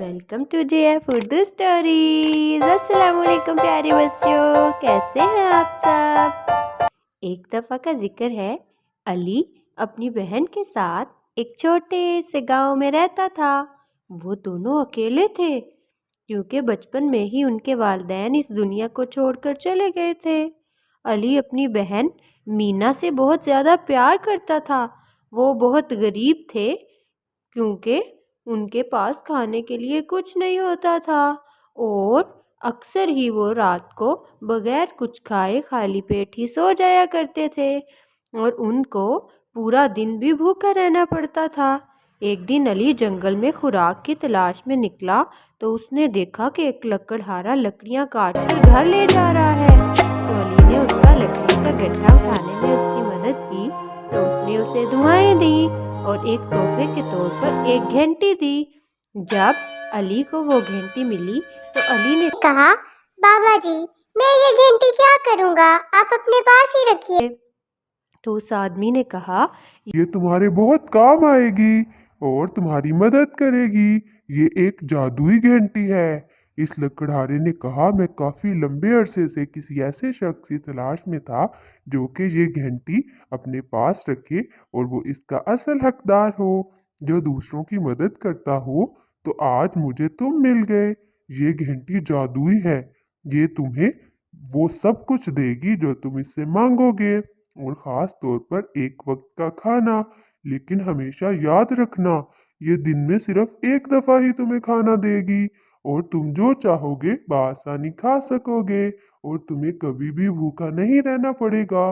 Welcome to JF Urdu stories. अस्सलाम वालेकुम प्यारे बच्चों, कैसे हैं आप सब। एक दफ़ा का जिक्र है, अली अपनी बहन के साथ एक छोटे से गांव में रहता था। वो दोनों अकेले थे क्योंकि बचपन में ही उनके वालिदैन इस दुनिया को छोड़कर चले गए थे। अली अपनी बहन मीना से बहुत ज़्यादा प्यार करता था। वो बहुत गरीब थे क्योंकि उनके पास खाने के लिए कुछ नहीं होता था और अक्सर ही वो रात को बगैर कुछ खाए खाली पेट ही सो जाया करते थे और उनको पूरा दिन भी भूखा रहना पड़ता था। एक दिन अली जंगल में खुराक की तलाश में निकला तो उसने देखा कि एक लकड़हारा लकड़ियां काट कर घर ले जा रहा है। तो अली ने उसका लकड़ी का गट्ठा उठाने में उसकी मदद की तो उसने उसे दुआएं दी और एक तोहफे के तौर पर एक घंटी दी। जब अली को वो घंटी मिली तो अली ने कहा, बाबा जी, मैं ये घंटी क्या करूँगा, आप अपने पास ही रखिए। तो उस आदमी ने कहा, ये तुम्हारे बहुत काम आएगी और तुम्हारी मदद करेगी। ये एक जादुई घंटी है। इस लकड़हारे ने कहा, मैं काफी लंबे अरसे से किसी ऐसे शख्स की तलाश में था जो कि ये घंटी अपने पास रखे और वो इसका असल हकदार हो, जो दूसरों की मदद करता हो। तो आज मुझे तुम मिल गए। ये घंटी जादुई है। ये तुम्हें वो सब कुछ देगी जो तुम इससे मांगोगे और ख़ास तौर पर एक वक्त का खाना। लेकिन हमेशा याद रखना, ये दिन में सिर्फ एक दफ़ा ही तुम्हें खाना देगी और तुम जो चाहोगे बआसानी खा सकोगे और तुम्हें कभी भी भूखा नहीं रहना पड़ेगा।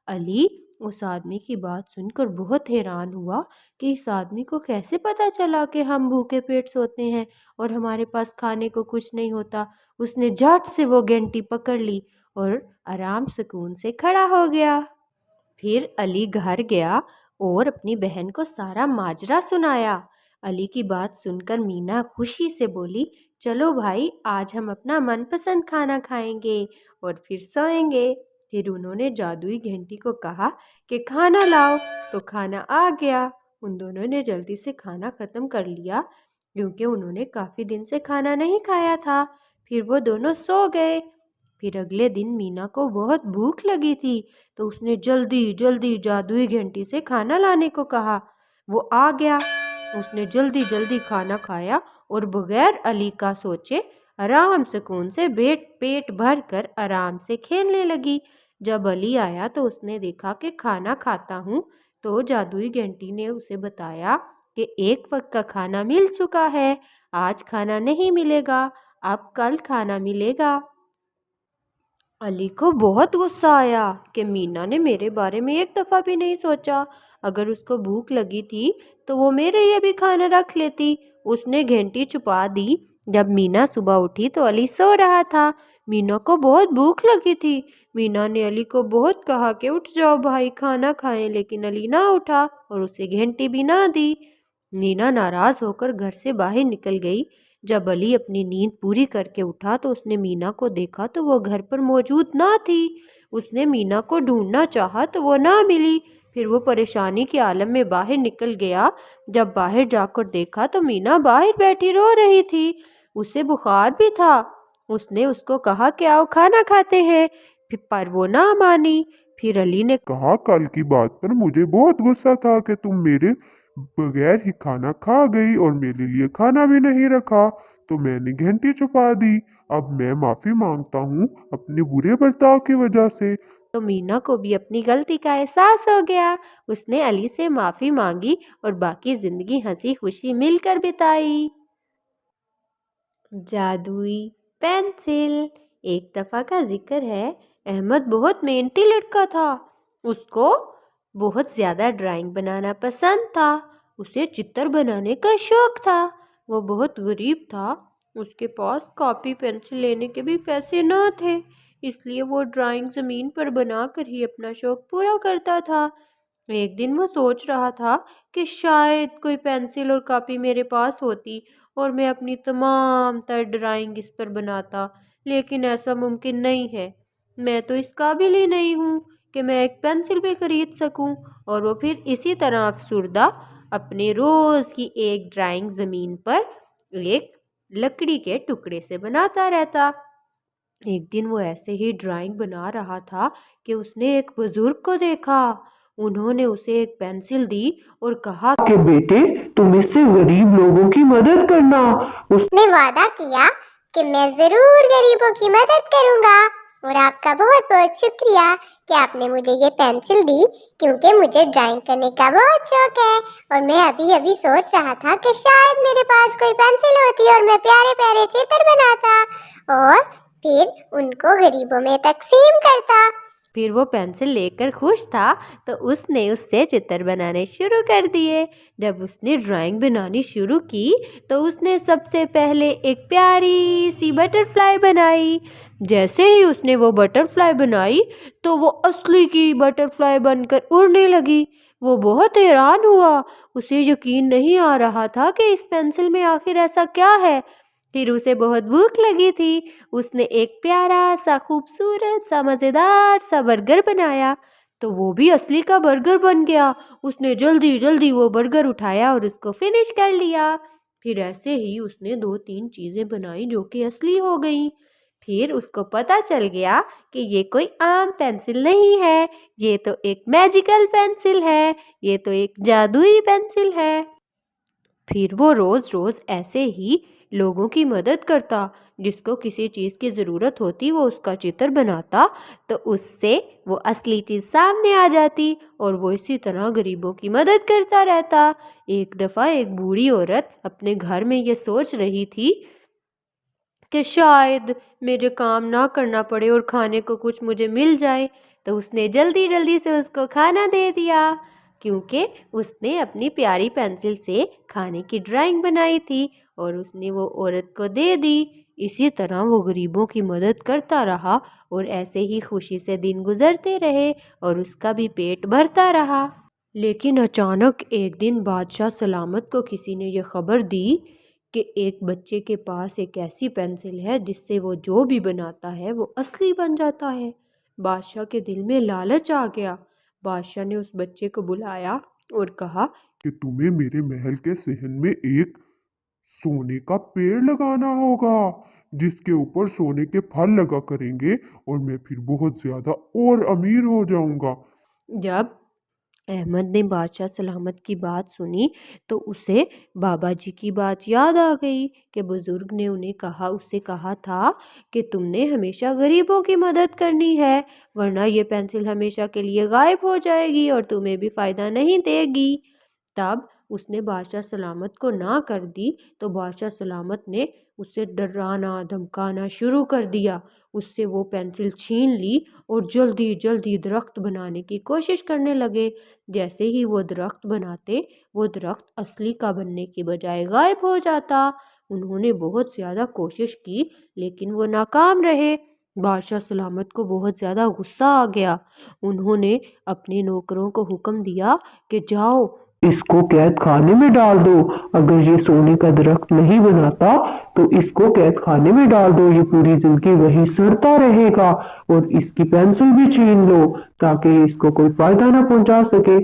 अली उस आदमी की बात सुनकर बहुत हैरान हुआ कि इस आदमी को कैसे पता चला कि हम भूखे पेट सोते हैं और हमारे पास खाने को कुछ नहीं होता। उसने झट से वो घंटी पकड़ ली और आराम सुकून से खड़ा हो गया। फिर अली घर गया और अपनी बहन को सारा माजरा सुनाया। अली की बात सुनकर मीना खुशी से बोली, चलो भाई, आज हम अपना मनपसंद खाना खाएंगे और फिर सोएंगे। फिर उन्होंने जादुई घंटी को कहा कि खाना लाओ, तो खाना आ गया। उन दोनों ने जल्दी से खाना ख़त्म कर लिया क्योंकि उन्होंने काफ़ी दिन से खाना नहीं खाया था। फिर वो दोनों सो गए। फिर अगले दिन मीना को बहुत भूख लगी थी तो उसने जल्दी जल्दी जादुई घंटी से खाना लाने को कहा। वो आ गया। उसने जल्दी जल्दी खाना खाया और बगैर अली का सोचे आराम सुकून से पेट भर कर आराम से खेलने लगी। जब अली आया तो उसने देखा कि खाना खाता हूँ, तो जादुई घंटी ने उसे बताया कि एक वक्त का खाना मिल चुका है, आज खाना नहीं मिलेगा, अब कल खाना मिलेगा। अली को बहुत गुस्सा आया कि मीना ने मेरे बारे में एक दफ़ा भी नहीं सोचा। अगर उसको भूख लगी थी तो वो मेरे लिए भी खाना रख लेती। उसने घंटी छुपा दी। जब मीना सुबह उठी तो अली सो रहा था। मीना को बहुत भूख लगी थी। मीना ने अली को बहुत कहा कि उठ जाओ भाई, खाना खाएं, लेकिन अली ना उठा और उसे घंटी भी ना दी। मीना नाराज़ होकर घर से बाहर निकल गई। जब अली अपनी नींद पूरी करके उठा तो उसने मीना को देखा तो वो घर पर मौजूद ना थी। उसने मीना को ढूंढना चाहा तो वो ना मिली। फिर वो परेशानी के आलम में बाहर निकल गया। जब बाहर जाकर देखा तो मीना बाहर बैठी रो रही थी। उसे बुखार भी था। उसने उसको कहा कि आओ खाना खाते हैं, पर वो ना मानी। फिर अली ने कहा, कल की बात पर मुझे बहुत गुस्सा था कि तुम मेरे बगैर ही खाना खा गई और मेरे लिए खाना भी नहीं रखा, तो मैंने घंटी छुपा दी। अब मैं माफी मांगता हूँ अपने बुरे बर्ताव की वजह से। तो मीना को भी अपनी गलती का एहसास हो गया। उसने अली से माफ़ी मांगी और बाकी ज़िंदगी हंसी खुशी मिलकर बिताई। जादुई पेंसिल। एक दफ़ा का जिक्र है, अहमद बहुत मेहनती लड़का था। उसको बहुत ज़्यादा ड्राइंग बनाना पसंद था। उसे चित्र बनाने का शौक़ था। वो बहुत गरीब था। उसके पास कॉपी पेंसिल लेने के भी पैसे ना थे, इसलिए वो ड्राइंग ज़मीन पर बनाकर ही अपना शौक़ पूरा करता था। एक दिन वो सोच रहा था कि शायद कोई पेंसिल और कॉपी मेरे पास होती और मैं अपनी तमाम तर ड्राइंग इस पर बनाता, लेकिन ऐसा मुमकिन नहीं है। मैं तो इस काबिल ही नहीं हूँ कि मैं एक पेंसिल भी खरीद सकूँ। और वो फिर इसी तरह अफसुर्दा अपने रोज़ की एक ड्राइंग ज़मीन पर एक लकड़ी के टुकड़े से बनाता रहता। एक दिन वो ऐसे ही ड्राइंग बना रहा था कि उसने एक बुजुर्ग को देखा। उन्होंने उसे एक पेंसिल दी और कहा कि बेटे, तुम इससे गरीब लोगों की मदद करना। उसने वादा किया कि मैं जरूर गरीबों की मदद करूंगा, और आपका बहुत बहुत शुक्रिया कि आपने मुझे ये पेंसिल दी, क्योंकि मुझे ड्राइंग करने का बहुत शौक है। और मैं अभी अभी सोच रहा था कि शायद मेरे पास कोई पेंसिल होती और मैं प्यारे प्यारे चित्र बनाता और फिर उनको गरीबों में तकसीम करता। फिर वो पेंसिल लेकर खुश था तो उसने उससे चित्र बनाने शुरू कर दिए। जब उसने ड्राइंग बनानी शुरू की तो उसने सबसे पहले एक प्यारी सी बटरफ्लाई बनाई। जैसे ही उसने वो बटरफ्लाई बनाई तो वो असली की बटरफ्लाई बनकर उड़ने लगी। वो बहुत हैरान हुआ, उसे यकीन नहीं आ रहा था कि इस पेंसिल में आखिर ऐसा क्या है। फिर उसे बहुत भूख लगी थी। उसने एक प्यारा सा खूबसूरत सा मज़ेदार सा बर्गर बनाया तो वो भी असली का बर्गर बन गया। उसने जल्दी जल्दी वो बर्गर उठाया और उसको फिनिश कर लिया। फिर ऐसे ही उसने 2-3 चीज़ें बनाई जो कि असली हो गई। फिर उसको पता चल गया कि ये कोई आम पेंसिल नहीं है, ये तो एक मैजिकल पेंसिल है, ये तो एक जादुई पेंसिल है। फिर वो रोज़ रोज़ ऐसे ही लोगों की मदद करता। जिसको किसी चीज़ की ज़रूरत होती वो उसका चित्र बनाता तो उससे वो असली चीज़ सामने आ जाती और वो इसी तरह गरीबों की मदद करता रहता। एक दफ़ा एक बूढ़ी औरत अपने घर में ये सोच रही थी कि शायद मुझे काम ना करना पड़े और खाने को कुछ मुझे मिल जाए, तो उसने जल्दी जल्दी से उसको खाना दे दिया, क्योंकि उसने अपनी प्यारी पेंसिल से खाने की ड्राइंग बनाई थी और उसने वो औरत को दे दी। इसी तरह वो गरीबों की मदद करता रहा और ऐसे ही खुशी से दिन गुजरते रहे और उसका भी पेट भरता रहा। लेकिन अचानक एक दिन बादशाह सलामत को किसी ने यह खबर दी कि एक बच्चे के पास एक ऐसी पेंसिल है जिससे वो जो भी बनाता है वो असली बन जाता है। बादशाह के दिल में लालच आ गया। बादशाह ने उस बच्चे को बुलाया और कहा कि तुम्हें मेरे महल के सहन में एक सोने का पेड़ लगाना होगा, जिसके ऊपर सोने के फल लगा करेंगे और मैं फिर बहुत ज्यादा और अमीर हो जाऊंगा। जब अहमद ने बादशाह सलामत की बात सुनी तो उसे बाबा जी की बात याद आ गई कि बुजुर्ग ने उसे कहा था कि तुमने हमेशा गरीबों की मदद करनी है, वरना ये पेंसिल हमेशा के लिए गायब हो जाएगी और तुम्हें भी फ़ायदा नहीं देगी। तब उसने बादशाह सलामत को ना कर दी तो बादशाह सलामत ने उसे डराना धमकाना शुरू कर दिया। उससे वो पेंसिल छीन ली और जल्दी जल्दी दरख्त बनाने की कोशिश करने लगे। जैसे ही वो दरख्त बनाते वो दरख्त असली का बनने की बजाय गायब हो जाता। उन्होंने बहुत ज़्यादा कोशिश की लेकिन वो नाकाम रहे। बादशाह सलामत को बहुत ज़्यादा गुस्सा आ गया। उन्होंने अपने नौकरों को हुक्म दिया कि जाओ इसको कैद खाने में डाल दो। अगर ये सोने का दरख्त नहीं बनाता तो इसको कैद खाने में डाल दो, ये पूरी जिंदगी वही सड़ता रहेगा। और इसकी पेंसिल भी छीन लो ताकि इसको कोई फायदा ना पहुंचा सके।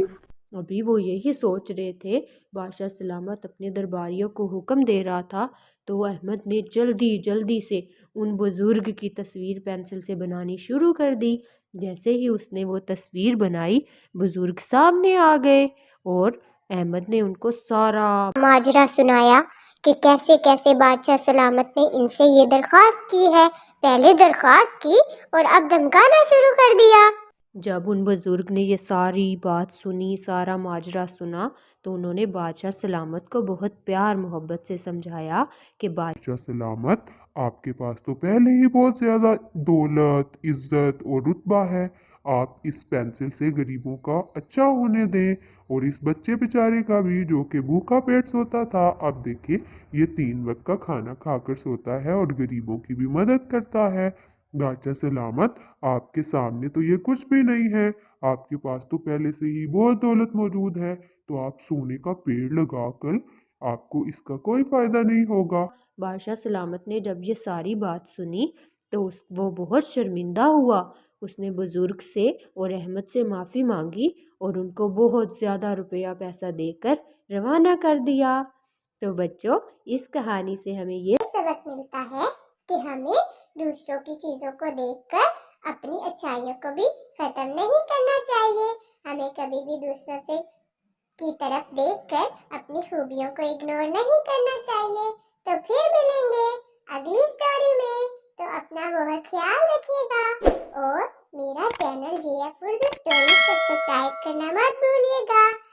अभी वो यही सोच रहे थे, बादशाह सलामत अपने दरबारियों को हुक्म दे रहा था तो अहमद ने जल्दी जल्दी से उन बुज़ुर्ग की तस्वीर पेंसिल से बनानी शुरू कर दी। जैसे ही उसने वो तस्वीर बनाई बुज़ुर्ग सामने आ गए और अहमद ने उनको सारा माजरा सुनाया कि कैसे कैसे बादशाह सलामत ने इनसे ये दरख्वास्त की है, पहले दरख्वास्त की और अब धमकाना शुरू कर दिया। जब उन बुज़ुर्ग ने ये सारी बात सुनी, सारा माजरा सुना, तो उन्होंने बादशाह सलामत को बहुत प्यार मोहब्बत से समझाया कि बादशाह सलामत, आपके पास तो पहले ही बहुत ज्यादा दौलत, इज्जत और रुतबा है। आप इस पेंसिल से गरीबों का अच्छा होने दें और इस बच्चे बेचारे का भी, जो कि भूखा पेट सोता था, अब देखिए ये 3 वक्त का खाना खाकर सोता है और गरीबों की भी मदद करता है। बादशाह सलामत, आपके सामने तो ये कुछ भी नहीं है। आपके पास तो पहले से ही बहुत दौलत मौजूद है, तो आप सोने का पेड़ लगाकर आपको इसका कोई फायदा नहीं होगा। बादशाह सलामत ने जब ये सारी बात सुनी तो वो बहुत शर्मिंदा हुआ। उसने बुज़ुर्ग से और अहमद से माफ़ी मांगी और उनको बहुत ज़्यादा रुपया पैसा देकर रवाना कर दिया। तो बच्चों, इस कहानी से हमें ये सबक मिलता है कि हमें दूसरों की चीजों को देखकर अपनी अच्छाइयों को भी खत्म नहीं करना चाहिए। हमें कभी भी दूसरों से की तरफ देखकर अपनी खूबियों को इग्नोर नहीं करना चाहिए। तो फिर मिलेंगे अगली स्टोरी में, तो अपना बहुत ख्याल रखिएगा और मेरा channel JF Urdu story subscribe करना मत भूलिएगा।